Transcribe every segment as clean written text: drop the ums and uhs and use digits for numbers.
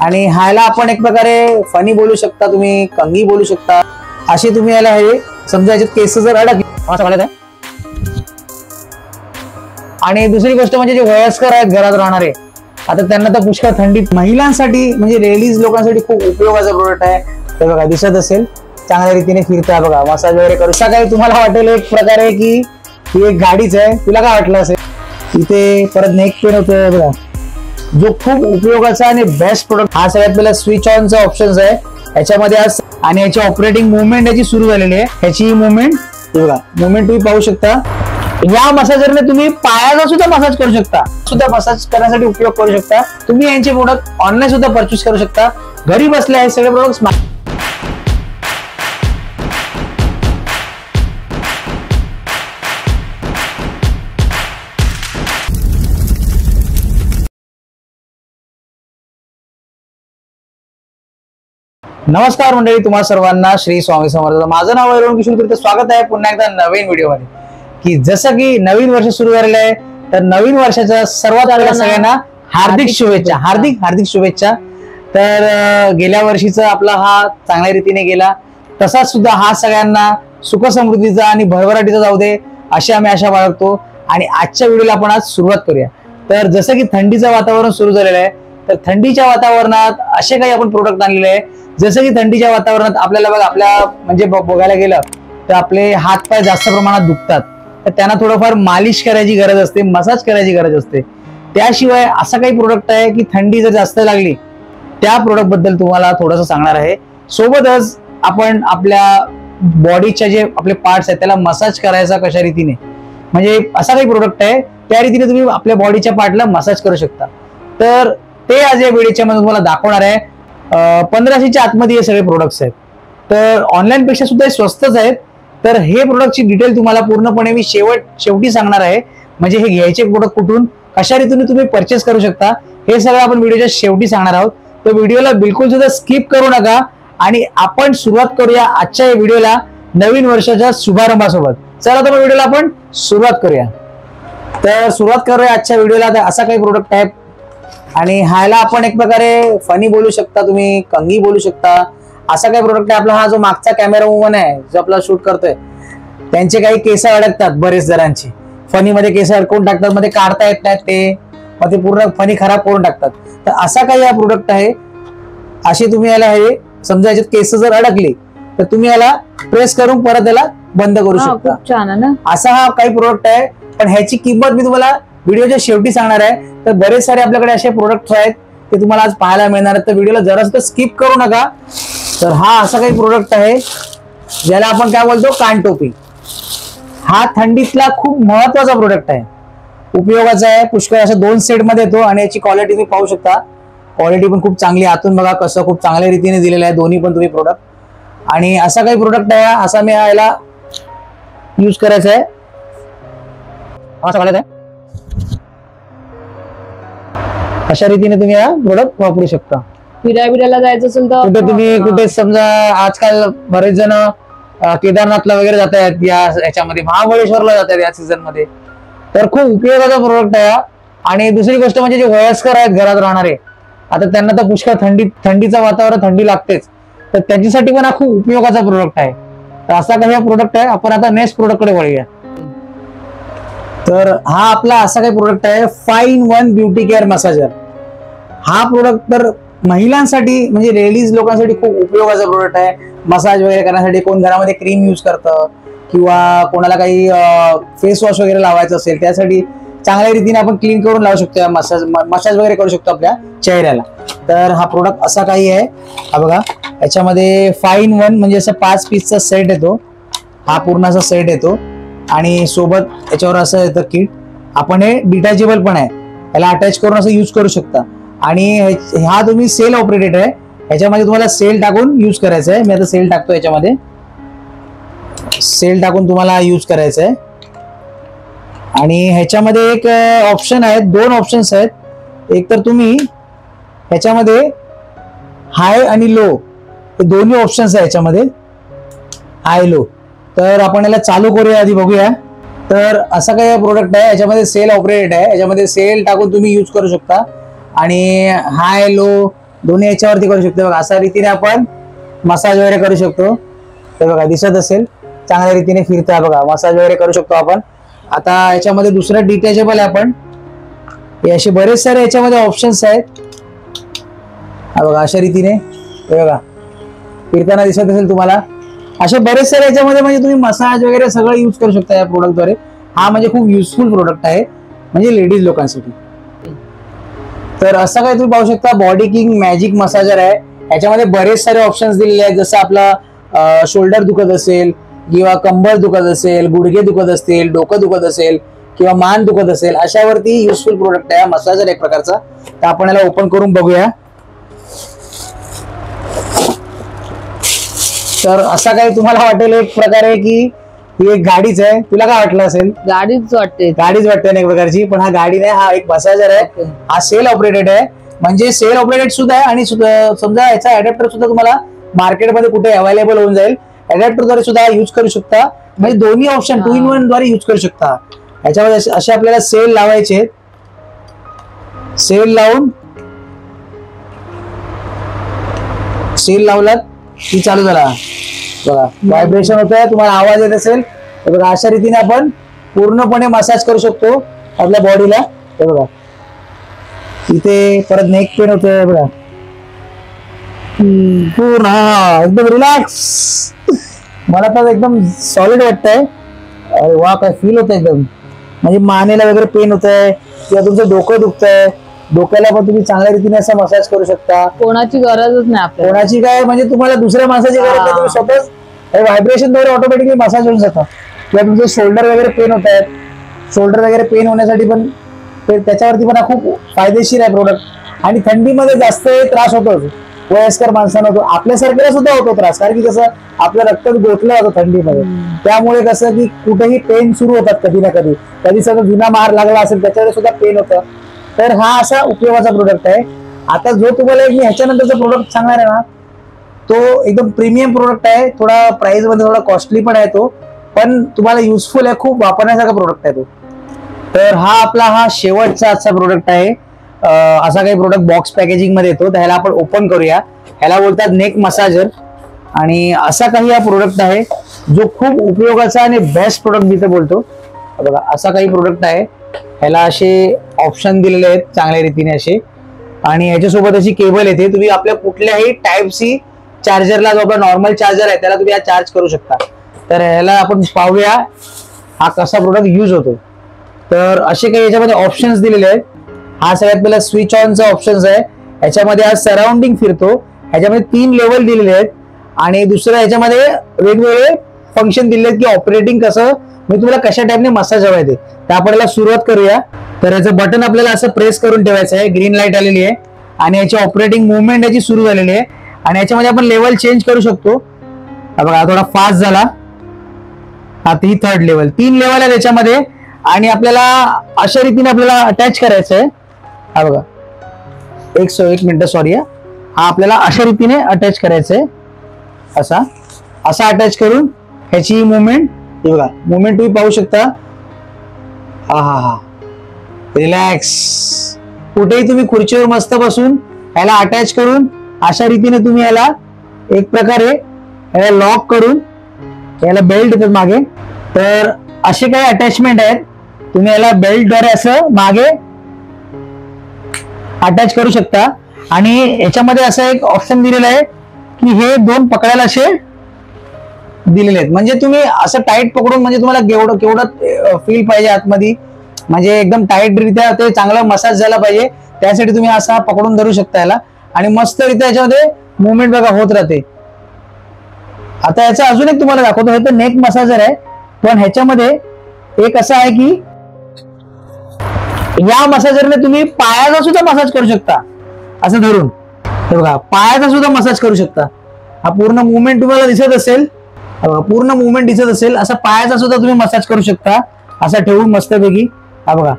आणि ह्याला आपण एक प्रकारे फनी बोलू शकता, तुम्ही कंगी बोलू शकता, अशी तुम्ही याला हे समजा याच्यात केस जर अडकले आणि दुसरी गोष्ट म्हणजे जे वयस्कर आहेत घरात राहणारे, आता त्यांना तर पुष्कळ थंडीत महिलांसाठी म्हणजे लेडीज लोकांसाठी खूप उपयोगाचा प्रोडक्ट आहे. हे बघा दिसत असेल, चांगल्या रीतीने फिरता बघा, मसाज वगैरे करू शकता. काही तुम्हाला वाटेल एक प्रकारे की ही एक गाडीच आहे, तुला काय वाटलं असेल. इथे परत नेक पेन होतं बघा, जो खूप उपयोगाचा आणि बेस्ट प्रोडक्ट. हा सगळ्यात पहिला स्विच ऑनचा ऑप्शन आहे याच्यामध्ये आज, आणि याची ऑपरेटिंग मुवमेंट याची सुरू झालेली आहे. ह्याची मुवमेंट बघा, मुवमेंट तुम्ही पाहू शकता. या मसाजरने तुम्ही पायाचा सुद्धा मसाज करू शकता, मसाज करण्यासाठी उपयोग करू शकता. तुम्ही यांचे प्रोडक्ट ऑनलाईन सुद्धा परचेस करू शकता. घरी बसले आहे सगळे प्रोडक्ट. नमस्कार मंडळी, तुम्हा सर्वांना श्री स्वामी समर्थ. माझं नाव आहे किशोर तीर्थ. स्वागत आहे पुन्हा एकदा नवीन व्हिडिओमध्ये. की जसं की नवीन वर्ष सुरू झालेलं आहे, तर नवीन वर्षाच्या सर्वात आधी सगळ्यांना हार्दिक शुभेच्छा, हार्दिक शुभेच्छा. तर गेल्या वर्षीचा आपला हा चांगल्या रीतीने गेला, तसाच सुद्धा हा सगळ्यांना सुख समृद्धीचा आणि भरभराटीचा जाऊ दे अशी आम्ही आशा बाळगतो. आणि आजच्या व्हिडिओला आपण आज सुरुवात करूया. तर जसं की थंडीचं वातावरण सुरू झालेलं आहे, तर थंडीच्या वातावरणात असे काही आपण प्रोडक्ट आणलेले आहे. जसं की थंडीच्या वातावरणात आपल्याला बघ, आपल्या म्हणजे बघायला गेलं तर आपले हात पाय जास्त प्रमाणात दुखतात, तर त्यांना थोडंफार मालिश करायची गरज असते, मसाज करायची गरज असते. त्याशिवाय असा काही प्रोडक्ट आहे की थंडी जर जास्त लागली त्या प्रोडक्ट बद्दल तुम्हाला थोडंसं सांगणार आहे. सोबतच आपण आपल्या बॉडीच्या जे आपले पार्ट्स आहेत त्याला मसाज करायचा कशा रीतीने, म्हणजे असा काही प्रोडक्ट आहे त्या रीतीने तुम्ही आपल्या बॉडीच्या पार्टला मसाज करू शकता. तर ते आज या व्हिडिओच्या मध्ये तुम्हाला दाखवणार आहे. 1500च्या आतमध्ये हे सगळे प्रोडक्ट्स आहेत, तर ऑनलाईन पेक्षा सुद्धा स्वस्तच आहेत. तर हे प्रोडक्टची डिटेल तुम्हाला पूर्णपणे मी शेवटी सांगणार आहे. म्हणजे हे घ्यायचे प्रोडक्ट कुठून, कशा रीतीने तुम्ही परचेस करू शकता, हे सगळं आपण व्हिडिओच्या शेवटी सांगणार आहोत. तर व्हिडिओला बिलकुल सुद्धा स्किप करू नका आणि आपण सुरुवात करूया आजच्या या व्हिडिओला नवीन वर्षाच्या शुभारंभासोबत. चला तर व्हिडिओला आपण सुरुवात करूया. तर सुरुवात करूया आजच्या व्हिडिओला. तर असा काही प्रोडक्ट आहे आणि ह्याला आपण एक प्रकारे फनी बोलू शकता, तुम्ही कंगी बोलू शकता. असा काही प्रोडक्ट आहे. आपला हा जो मागचा कॅमेरा वुमन आहे जो आपला शूट करतोय, त्यांचे काही केस अडकतात, बरेच जणांची फनी मध्ये केस अडकवून टाकतात, मध्ये काढता येत नाहीत ते, मग ते पूर्ण फनी खराब करून टाकतात. तर असा काही हा प्रोडक्ट आहे. अशी तुम्ही याला हे समजा याच्यात केस जर अडकली तर तुम्ही याला प्रेस करून परत याला बंद करू शकता. छान आहे ना. असा हा काही प्रोडक्ट आहे, पण ह्याची किंमत मी तुम्हाला व्हिडिओच्या शेवटी सांगणार आहे. तर बरेच सारे आपल्याकडे असे प्रोडक्ट आहेत ते तुम्हाला आज पाहायला मिळणार आहेत. तर व्हिडिओला जरा स्किप करू नका. तर हा असा काही प्रोडक्ट आहे ज्याला आपण काय बोलतो, कानटोपी. हा थंडीतला खूप महत्वाचा प्रोडक्ट आहे, उपयोगाचा आहे. पुष्कळ असं 2 सेट मध्ये येतो आणि याची क्वालिटी तुम्ही पाहू शकता. क्वालिटी पण खूप चांगली, आतून बघा कसं खूप चांगल्या रीतीने दिलेलं आहे दोन्ही पण तुम्ही प्रोडक्ट. आणि असा काही प्रोडक्ट आहे, असा मी याला यूज करायचा आहे. अशा रीतीने तुम्ही हा प्रोडक्ट वापरू शकता. फिरायला जायचं असेल तर कुठे तुम्ही कुठे समजा आजकाल बरेच जण केदारनाथला वगैरे जात आहेत, याच्यामध्ये महाबळेश्वरला जात आहेत या सीझन मध्ये. तर खूप उपयोगाचा प्रोडक्ट आहे. आणि दुसरी गोष्ट म्हणजे जे वयस्कर आहेत घरात राहणारे, आता त्यांना तर पुष्कळ थंडीचं वातावरण, थंडी लागतेच, तर त्यांच्यासाठी पण हा खूप उपयोगाचा प्रोडक्ट आहे. तर असा काही हा प्रोडक्ट आहे. आपण आता नेक्स्ट प्रोडक्ट कडे वळूया. तर हा आपला असा काही प्रोडक्ट आहे, 5-in-1 ब्युटी केअर मसाजर. हा प्रोडक्ट तर महिलांसाठी म्हणजे लेडीज लोकांसाठी खूप उपयोगाचा प्रोडक्ट आहे. मसाज वगैरे करण्यासाठी, कोण घरामध्ये क्रीम यूज करतं किंवा कोणाला काही फेस वॉश वगैरे लावायचं असेल त्यासाठी चांगल्या रीतीने आपण क्लीन करून लावू शकतो, मसाज वगैरे करू शकतो आपल्या चेहऱ्याला. तर हा प्रोडक्ट असा काही आहे. हा बघा, याच्यामध्ये 5-in-1 म्हणजे असं 5 पीसचा सेट येतो. हा पूर्ण असा सेट येतो आणि सोबत याच्यावर असं येतं किट. आपण हे डिटॅचेबल पण आहे, याला अटॅच करून असं यूज करू शकता. आणि हा तुम्ही सेल ऑपरेटेड आहे, ह्याच्यामध्ये तुम्हाला सेल टाकून यूज करायचं आहे. मी आता सेल टाकतो, याच्यामध्ये सेल टाकून तुम्हाला यूज करायचं आहे. आणि ह्याच्यामध्ये एक ऑप्शन आहे, 2 ऑप्शन्स आहेत. एक तर तुम्ही ह्याच्यामध्ये हाय आणि लो हे दोन्ही ऑप्शन्स आहे ह्याच्यामध्ये, हाय लो. तर आपण याला चालू करूया, आधी बघूया. तर असा काही प्रोडक्ट आहे, याच्यामध्ये सेल ऑपरेटेड आहे, याच्यामध्ये सेल टाकून तुम्ही यूज करू शकता. आणि हाय लो दोन्ही याच्यावरती करू शकतो बघा. अशा रीतीने आपण मसाज वगैरे करू शकतो. हे बघा दिसत असेल चांगल्या रीतीने फिरतोय बघा. मसाज वगैरे करू शकतो आपण. आता याच्यामध्ये दुसरं डिटॅचेबल आहे आपण. हे असे बरेच सारे याच्यामध्ये ऑप्शन्स आहेत. हा बघा अशा रीतीने हे बघा फिरताना दिसत असेल तुम्हाला. असे बरेच सारे याच्यामध्ये म्हणजे तुम्ही मसाज वगैरे सगळं यूज करू शकता या प्रोडक्टद्वारे. हा म्हणजे खूप युजफुल प्रोडक्ट आहे म्हणजे लेडीज लोकांसाठी. तर असं काय तुम्ही पाहू शकता बॉडी किंग मॅजिक मसाजर आहे. याच्यामध्ये बरेच सारे ऑप्शन्स दिलेले आहेत. जसं आपला शोल्डर दुखत असेल किंवा कंबर दुखत असेल, गुडघे दुखत असतील, डोकं दुखत असेल किंवा मान दुखत असेल, अशावरती युजफुल प्रोडक्ट आहे मसाजर एक प्रकारचा. तर आपण याला ओपन करून बघूया. तर असा काही तुम्हाला वाटेल एक प्रकारे की ही एक गाडीच आहे. तुला काय वाटलं असेल? गाडीच वाटते. गाडीच वाटते ना एक प्रकारची, पण हा गाडी नाही, हा एक मसाजर आहे. हा सेल ऑपरेटेड आहे. म्हणजे सेल ऑपरेटेड सुद्धा आहे आणि समजा याचा अडॅप्टर सुद्धा तुम्हाला मार्केटमध्ये कुठे अवेलेबल होऊन जाईल. अडॅप्टरद्वारे सुद्धा यूज करू शकता. म्हणजे दोन्ही ऑप्शन 2 in 1 द्वारे यूज करू शकता. याच्यामध्ये असे आपल्याला सेल लावायचे. सेल लावलात की चालू झाला बघा. व्हायब्रेशन होत आहे, तुम्हाला आवाज येत असेल. तर बघा अशा रीतीने आपण पूर्णपणे मसाज करू शकतो आपल्या बॉडीला. हे बघा इथे परत नेक पेन होतोय बघा. पूर्ण हा एकदम रिलॅक्स. मला तर एकदम सॉलिड वाटतंय. अरे वा काय फील होत एकदम. म्हणजे मानेला वगैरे पेन होत आहे किंवा तुमचं डोकं दुखतंय, डोक्याला पण तुम्ही चांगल्या रीतीने असं मसाज करू शकता. कोणाची गरजच नाही आपल्याला. कोणाची काय म्हणजे तुम्हाला दुसऱ्या माणसाची गरज नाही. तुम्ही स्वतःच व्हायब्रेशनद्वारे ऑटोमॅटिकली मसाज होऊन जातं. किंवा तुमचे शोल्डर वगैरे पेन होत आहेत, शोल्डर वगैरे पेन होण्यासाठी पण त्याच्यावरती पण हा खूप फायदेशीर आहे प्रोडक्ट. आणि थंडीमध्ये जास्त त्रास होतो वयस्कर माणसांना होतो, आपल्यासारख्याला सुद्धा होतो त्रास. कारण की कसं आपलं रक्त गोठलं जातं थंडीमध्ये. त्यामुळे कसं की कुठेही पेन सुरू होतात कधी ना कधी. कधी सगळं जुना मार लागला असेल त्याच्यावर सुद्धा पेन होतं. तर हा असा उपयोगाचा प्रोडक्ट आहे. आता जो तुम्हाला मी ह्याच्यानंतरचा प्रोडक्ट सांगणार आहे ना, तो एकदम प्रीमियम प्रोडक्ट आहे. थोडा प्राइस मध्ये थोडा कॉस्टली पण आहे तो, पण तुम्हाला युजफुल आहे, खूप वापरण्यासारखा प्रोडक्ट आहे तो. तर हा शेवटचा आजचा प्रोडक्ट आहे. असा काही प्रोडक्ट बॉक्स पॅकेजिंग मध्ये येतो. तर ह्याला आपण ओपन करूया. ह्याला बोलतात नेक मसाजर. आणि असा काही हा प्रोडक्ट आहे जो खूप उपयोगाचा आणि बेस्ट प्रोडक्ट जिथे बोलतो. बघा असा काही प्रोडक्ट आहे. ह्याला असे ऑप्शन दिलेले आहेत चांगल्या रीतीने असे. आणि ह्याच्यासोबत अशी केबल येते. तुम्ही आपल्या कुठल्याही टाईप सी चार्जरला, जो आपला नॉर्मल चार्जर आहे त्याला तुम्ही चार्ज करू शकता. तर ह्याला आपण पाहूया हा कसा प्रोडक्ट यूज होतो. तर असे काही याच्यामध्ये ऑप्शन्स दिलेले आहेत. हा सगळ्यात पहिला स्विच ऑनचा ऑप्शन आहे. याच्यामध्ये हा सराउंडिंग फिरतो. ह्याच्यामध्ये 3 लेवल दिलेले आहेत. आणि दुसरं ह्याच्यामध्ये वेगवेगळे फंक्शन दिले आहेत की ऑपरेटिंग कसं, म्हणजे तुम्हाला कशा टाईपने मसाज हवा आहे ते. तर आपण याला सुरुवात करूया. तर याचं बटन आपल्याला असं प्रेस करून ठेवायचं आहे. ग्रीन लाईट आलेली आहे आणि याची ऑपरेटिंग मुवमेंट याची सुरू झालेली आहे. आणि याच्यामध्ये आपण लेवल चेंज करू शकतो. बघा थोडा फास्ट झाला. आता ही 3rd लेवल. 3 लेवल आहे त्याच्यामध्ये. आणि आपल्याला अशा रीतीने आपल्याला अटॅच करायचं आहे. हा बघा एक मिनिट सॉरी. हा आपल्याला अशा रीतीने अटॅच करायचं आहे. असा अटॅच करून ह्याची मुवमेंट, हे बघा मुवमेंट तुम्ही पाहू शकता. हा रिलॅक्स. कुठेही तुम्ही खुर्चीवर मस्त बसून ह्याला अटॅच करून अशा रीतीने तुम्ही याला एक प्रकारे याला लॉक करून, याला बेल्ट येतात मागे. तर असे काही अटॅचमेंट आहेत. तुम्ही याला बेल्टद्वारे असं मागे अटॅच करू शकता. आणि याच्यामध्ये असं एक ऑप्शन दिलेलं आहे की हे 2 पकडायला असे दिलेले आहेत. म्हणजे तुम्ही असं टाईट पकडून, म्हणजे तुम्हाला केवढं फील पाहिजे आतमध्ये, म्हणजे एकदम टाईट रित्या ते चांगला मसाज झाला पाहिजे, त्यासाठी तुम्ही असा पकडून धरू शकता याला. आणि मस्त रित्या याच्यामध्ये मुवमेंट बघा होत राहते. आता याचा अजून एक तुम्हाला दाखवतो. हे तर नेक मसाजर आहे, पण ह्याच्यामध्ये एक असं आहे की या मसाजरने तुम्ही पायाचा सुद्धा मसाज करू शकता असं धरून. हे बघा पायाचा सुद्धा मसाज करू शकता. हा पूर्ण मुवमेंट तुम्हाला दिसत असेल, पूर्ण मुवमेंट दिसत असेल. असा पायाचा सुद्धा तुम्ही मसाज करू शकता असा ठेवून मस्तपैकी. हा बघा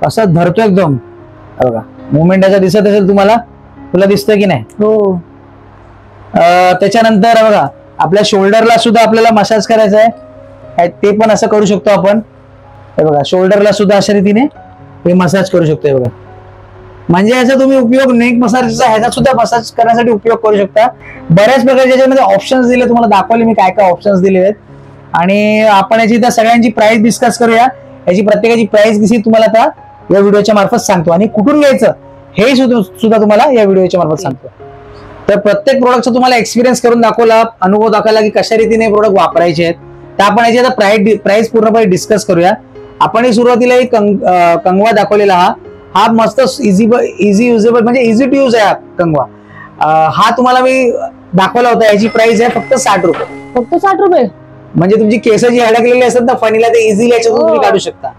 असं धरतो एकदम. हा बघा मुवमेंट याचा दिसत असेल तुम्हाला, तुला दिसतं की नाही? हो. त्याच्यानंतर बघा आपल्या शोल्डरला सुद्धा आपल्याला मसाज करायचा आहे. ते पण असं करू शकतो आपण. हे बघा शोल्डरला सुद्धा अशा रीतीने हे मसाज करू शकतो. हे बघा म्हणजे याचा तुम्ही उपयोग नेक मसाजचा ह्याचा सुद्धा मसाज करण्यासाठी उपयोग करू शकता. बऱ्याच प्रकारचे याच्यामध्ये ऑप्शन्स दिले, तुम्हाला दाखवले मी काय काय ऑप्शन्स दिले आहेत. आणि आपण याची त्या सगळ्यांची प्राइस डिस्कस करूया. याची प्रत्येकाची प्राइस कशी तुम्हाला आता या व्हिडिओच्या मार्फत सांगतो आणि कुठून घ्यायचं हे सुद्धा तुम्हाला या व्हिडिओच्या मार्फत सांगतो. तर प्रत्येक प्रोडक्टचा तुम्हाला एक्सपिरियन्स करून दाखवला, अनुभव दाखवला की कशा रीतीने प्रोडक्ट वापरायचे आहेत. तर आपण याची आता प्राइस पूर्णपणे डिस्कस करूया. आपण सुरुवातीला एक कंगवा दाखवलेला हा मस्त इझी युजेबल म्हणजे इझी टू यूज आहे हा कंगवा. हा तुम्हाला मी दाखवला होता. याची प्राइस आहे फक्त 60 रुपये. फक्त 60 रुपये. म्हणजे तुमची केस जी अडकलेली असतात ना फणीला ते इझिली याच्यातून तुम्ही काढू शकता.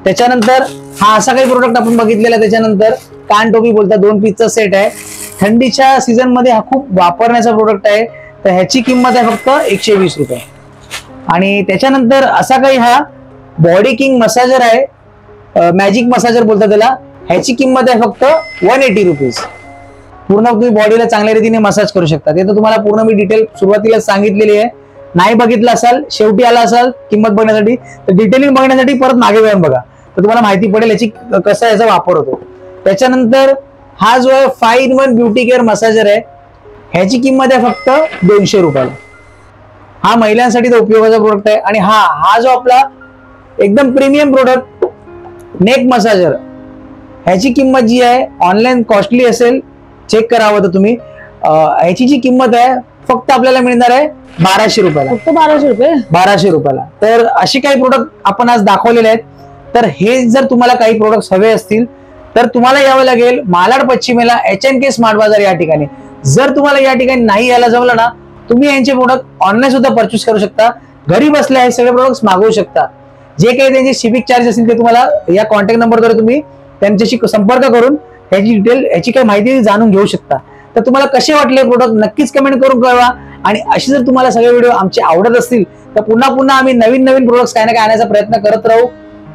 त्याच्यानंतर हा असा काही प्रोडक्ट आपण बघितलेला. त्याच्यानंतर कान टोपी बोलतात, 2 पीसचा सेट आहे. थंडीच्या सीझन मध्ये हा खूप वापरण्याचा प्रोडक्ट आहे. तर ह्याची किंमत आहे फक्त 120 रुपये. आणि त्याच्यानंतर असा काही हा बॉडी किंग मसाजर आहे, मॅजिक मसाजर बोलतात त्याला. ह्याची किंमत आहे फक्त 180 रुपीज. पूर्ण तुम्ही बॉडीला चांगल्या रीतीने मसाज करू शकता. ते तर तुम्हाला पूर्ण मी डिटेल सुरुवातीला सांगितलेली आहे. नाही बघितलं असाल, शेवटी आला असाल किंमत बघण्यासाठी, तर डिटेलिंग बघण्यासाठी परत मागे वळून बघा, तर तुम्हाला माहिती पडेल याची कसा याचा वापर होतो. त्याच्यानंतर हा जो आहे 5-in-1 ब्युटी केअर मसाजर आहे. ह्याची किंमत आहे फक्त 200 रुपयाला. हा महिलांसाठी तर उपयोगाचा प्रोडक्ट आहे. आणि हा जो आपला एकदम प्रीमियम प्रोडक्ट नेक मसाजर, ह्याची किंमत जी आहे ऑनलाईन कॉस्टली असेल, चेक करावं तर तुम्ही. ह्याची जी किंमत आहे फक्त आपल्याला मिळणार आहे 1200 रुपयाला. फक्त 1200 रुपये. 1200 रुपयाला. तर असे काही प्रोडक्ट आपण आज दाखवलेले आहेत. तर हे जर तुम्हाला काही प्रोडक्ट हवे असतील तर तुम्हाला यावं लागेल मालाड पश्चिमेला HNK स्मार्ट बाजार या ठिकाणी. जर तुम्हाला या ठिकाणी नाही यायला जमलं ना, तुम्ही यांचे प्रोडक्ट ऑनलाईन सुद्धा परचेस करू शकता. घरी बसल्या हे सगळे प्रोडक्ट मागवू शकता. जे काही त्यांचे शिपिंग चार्ज असतील ते तुम्हाला या कॉन्टॅक्ट नंबरद्वारे तुम्ही त्यांच्याशी संपर्क करून याची डिटेल याची काही माहिती जाणून घेऊ शकता. तर तुम्हाला कसे वाटले प्रोडक्ट नक्कीच कमेंट करून कळवा. आणि अशी जर तुम्हाला सगळे व्हिडिओ आमचे आवडत असतील तर पुन्हा आम्ही नवीन प्रोडक्ट्स काय ना काय आणण्याचा प्रयत्न करत राहू.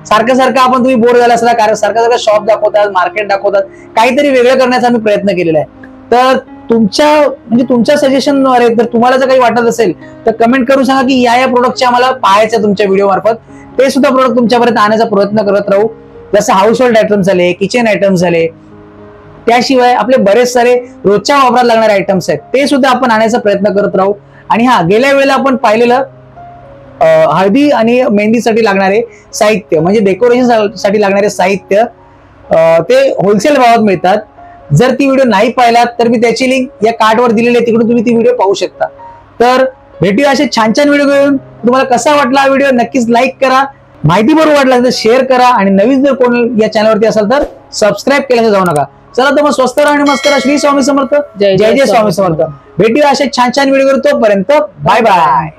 सारखं आपण तुम्ही बोर झाला असला, कारण सारखं शॉप दाखवतात, मार्केट दाखवतात, काहीतरी वेगळं करण्याचा आम्ही प्रयत्न केलेला आहे. तर तुमच्या सजेशनद्वारे जर तुम्हाला जर काही वाटत असेल तर कमेंट करून सांगा की या प्रोडक्टचे आम्हाला पाहायचं तुमच्या व्हिडिओ मार्फत. ते सुद्धा प्रोडक्ट तुमच्यापर्यंत आणण्याचा प्रयत्न करत राहू. जसं हाऊस होल्ड आयटम्स झाले, किचन आयटम्स झाले, त्याशिवाय आपले बरेच सारे रोजच्या वापरात लागणारे आयटम्स आहेत ते सुद्धा आपण आणण्याचा प्रयत्न करत राहू. आणि गेल्या वेळेला आपण पाहिलेलं हळदी आणि मेहंदीसाठी लागणारे साहित्य म्हणजे डेकोरेशन साठी लागणारे साहित्य ते होलसेल भावात मिळतात. जर ती व्हिडिओ नाही पाहिलात तर मी त्याची लिंक या कार्डवर दिलेली आहे, तिकडून तुम्ही ती व्हिडिओ पाहू शकता. तर भेटूया असे छान व्हिडिओ घेऊन. तुम्हाला कसा वाटला हा व्हिडिओ नक्कीच लाईक करा, माहिती बरोबर वाटला तर शेअर करा आणि नवीन जर कोण या चॅनलवरती असाल तर सबस्क्राईब केल्याशिवाय जाऊ नका. चला तर मग स्वस्त राहा आणि मस्त राहा. श्री स्वामी समर्थ. जय जय स्वामी समर्थ. भेटूया असे छान व्हिडिओ करू. तोपर्यंत बाय बाय.